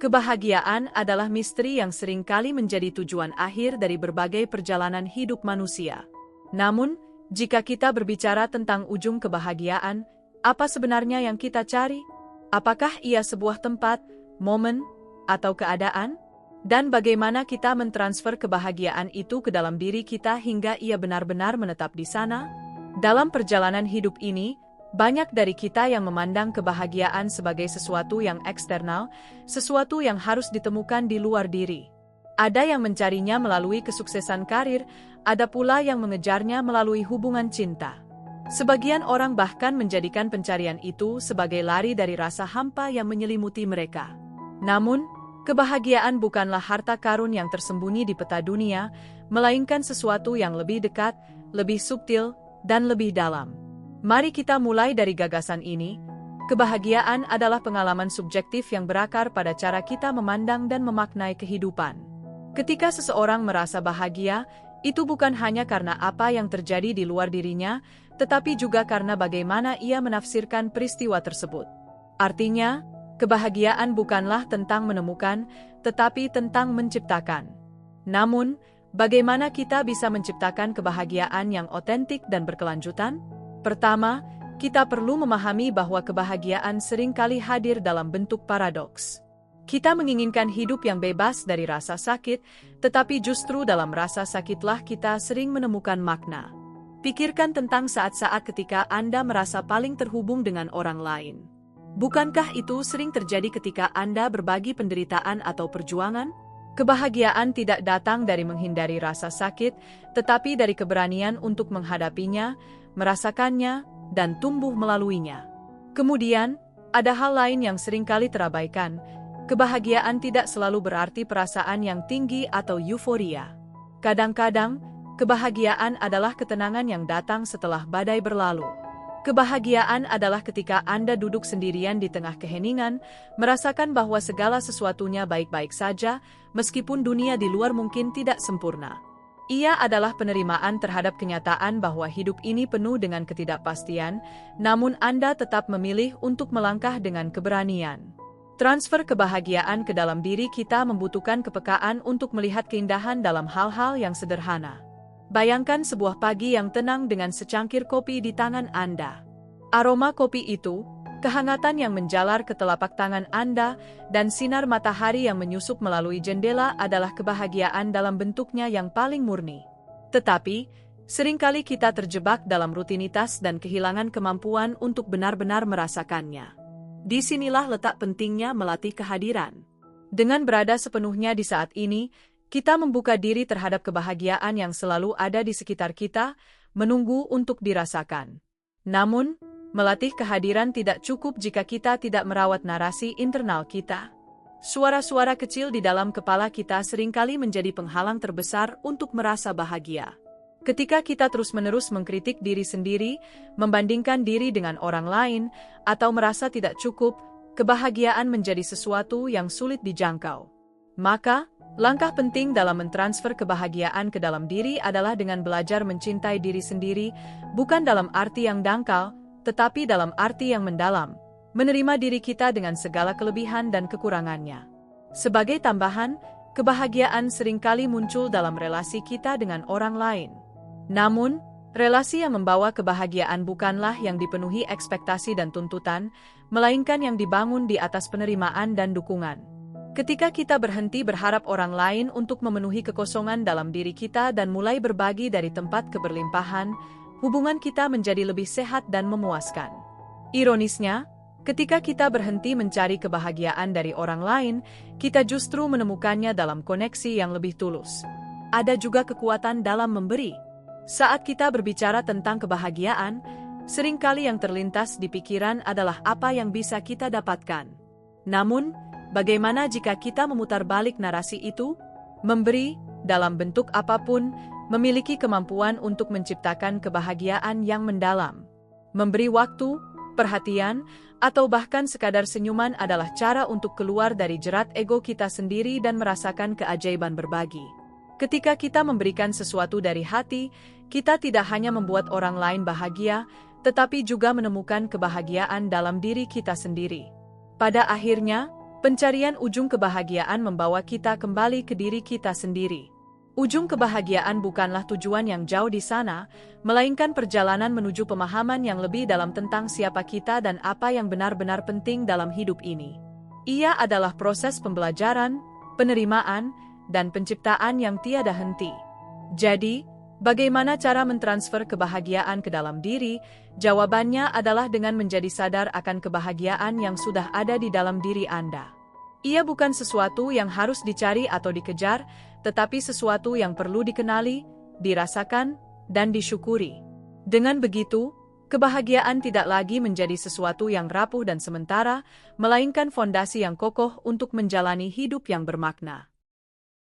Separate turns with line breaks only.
Kebahagiaan adalah misteri yang seringkali menjadi tujuan akhir dari berbagai perjalanan hidup manusia. Namun, jika kita berbicara tentang ujung kebahagiaan, apa sebenarnya yang kita cari? Apakah ia sebuah tempat, momen, atau keadaan? Dan bagaimana kita mentransfer kebahagiaan itu ke dalam diri kita hingga ia benar-benar menetap di sana? Dalam perjalanan hidup ini, banyak dari kita yang memandang kebahagiaan sebagai sesuatu yang eksternal, sesuatu yang harus ditemukan di luar diri. Ada yang mencarinya melalui kesuksesan karir, ada pula yang mengejarnya melalui hubungan cinta. Sebagian orang bahkan menjadikan pencarian itu sebagai lari dari rasa hampa yang menyelimuti mereka. Namun, kebahagiaan bukanlah harta karun yang tersembunyi di peta dunia, melainkan sesuatu yang lebih dekat, lebih subtil, dan lebih dalam. Mari kita mulai dari gagasan ini. Kebahagiaan adalah pengalaman subjektif yang berakar pada cara kita memandang dan memaknai kehidupan. Ketika seseorang merasa bahagia, itu bukan hanya karena apa yang terjadi di luar dirinya, tetapi juga karena bagaimana ia menafsirkan peristiwa tersebut. Artinya, kebahagiaan bukanlah tentang menemukan, tetapi tentang menciptakan. Namun, bagaimana kita bisa menciptakan kebahagiaan yang otentik dan berkelanjutan? Pertama, kita perlu memahami bahwa kebahagiaan seringkali hadir dalam bentuk paradoks. Kita menginginkan hidup yang bebas dari rasa sakit, tetapi justru dalam rasa sakitlah kita sering menemukan makna. Pikirkan tentang saat-saat ketika Anda merasa paling terhubung dengan orang lain. Bukankah itu sering terjadi ketika Anda berbagi penderitaan atau perjuangan? Kebahagiaan tidak datang dari menghindari rasa sakit, tetapi dari keberanian untuk menghadapinya, merasakannya, dan tumbuh melaluinya. Kemudian, ada hal lain yang seringkali terabaikan. Kebahagiaan tidak selalu berarti perasaan yang tinggi atau euforia. Kadang-kadang, kebahagiaan adalah ketenangan yang datang setelah badai berlalu. Kebahagiaan adalah ketika Anda duduk sendirian di tengah keheningan, merasakan bahwa segala sesuatunya baik-baik saja, meskipun dunia di luar mungkin tidak sempurna. Ia adalah penerimaan terhadap kenyataan bahwa hidup ini penuh dengan ketidakpastian, namun Anda tetap memilih untuk melangkah dengan keberanian. Transfer kebahagiaan ke dalam diri kita membutuhkan kepekaan untuk melihat keindahan dalam hal-hal yang sederhana. Bayangkan sebuah pagi yang tenang dengan secangkir kopi di tangan Anda. Aroma kopi itu, kehangatan yang menjalar ke telapak tangan Anda, dan sinar matahari yang menyusup melalui jendela adalah kebahagiaan dalam bentuknya yang paling murni. Tetapi, seringkali kita terjebak dalam rutinitas dan kehilangan kemampuan untuk benar-benar merasakannya. Disinilah letak pentingnya melatih kehadiran. Dengan berada sepenuhnya di saat ini, kita membuka diri terhadap kebahagiaan yang selalu ada di sekitar kita, menunggu untuk dirasakan. Namun, melatih kehadiran tidak cukup jika kita tidak merawat narasi internal kita. Suara-suara kecil di dalam kepala kita seringkali menjadi penghalang terbesar untuk merasa bahagia. Ketika kita terus-menerus mengkritik diri sendiri, membandingkan diri dengan orang lain, atau merasa tidak cukup, kebahagiaan menjadi sesuatu yang sulit dijangkau. Maka, langkah penting dalam mentransfer kebahagiaan ke dalam diri adalah dengan belajar mencintai diri sendiri, bukan dalam arti yang dangkal, tetapi dalam arti yang mendalam, menerima diri kita dengan segala kelebihan dan kekurangannya. Sebagai tambahan, kebahagiaan seringkali muncul dalam relasi kita dengan orang lain. Namun, relasi yang membawa kebahagiaan bukanlah yang dipenuhi ekspektasi dan tuntutan, melainkan yang dibangun di atas penerimaan dan dukungan. Ketika kita berhenti berharap orang lain untuk memenuhi kekosongan dalam diri kita dan mulai berbagi dari tempat keberlimpahan, hubungan kita menjadi lebih sehat dan memuaskan. Ironisnya, ketika kita berhenti mencari kebahagiaan dari orang lain, kita justru menemukannya dalam koneksi yang lebih tulus. Ada juga kekuatan dalam memberi. Saat kita berbicara tentang kebahagiaan, seringkali yang terlintas di pikiran adalah apa yang bisa kita dapatkan. Namun, bagaimana jika kita memutar balik narasi itu? Memberi, dalam bentuk apapun, memiliki kemampuan untuk menciptakan kebahagiaan yang mendalam. Memberi waktu, perhatian, atau bahkan sekadar senyuman adalah cara untuk keluar dari jerat ego kita sendiri dan merasakan keajaiban berbagi. Ketika kita memberikan sesuatu dari hati, kita tidak hanya membuat orang lain bahagia, tetapi juga menemukan kebahagiaan dalam diri kita sendiri. Pada akhirnya, Pencarian ujung kebahagiaan membawa kita kembali ke diri kita sendiri. Ujung kebahagiaan bukanlah tujuan yang jauh di sana, melainkan perjalanan menuju pemahaman yang lebih dalam tentang siapa kita dan apa yang benar-benar penting dalam hidup ini. Ia adalah proses pembelajaran, penerimaan, dan penciptaan yang tiada henti. Jadi, bagaimana cara mentransfer kebahagiaan ke dalam diri? Jawabannya adalah dengan menjadi sadar akan kebahagiaan yang sudah ada di dalam diri Anda. Ia bukan sesuatu yang harus dicari atau dikejar, tetapi sesuatu yang perlu dikenali, dirasakan, dan disyukuri. Dengan begitu, kebahagiaan tidak lagi menjadi sesuatu yang rapuh dan sementara, melainkan fondasi yang kokoh untuk menjalani hidup yang bermakna.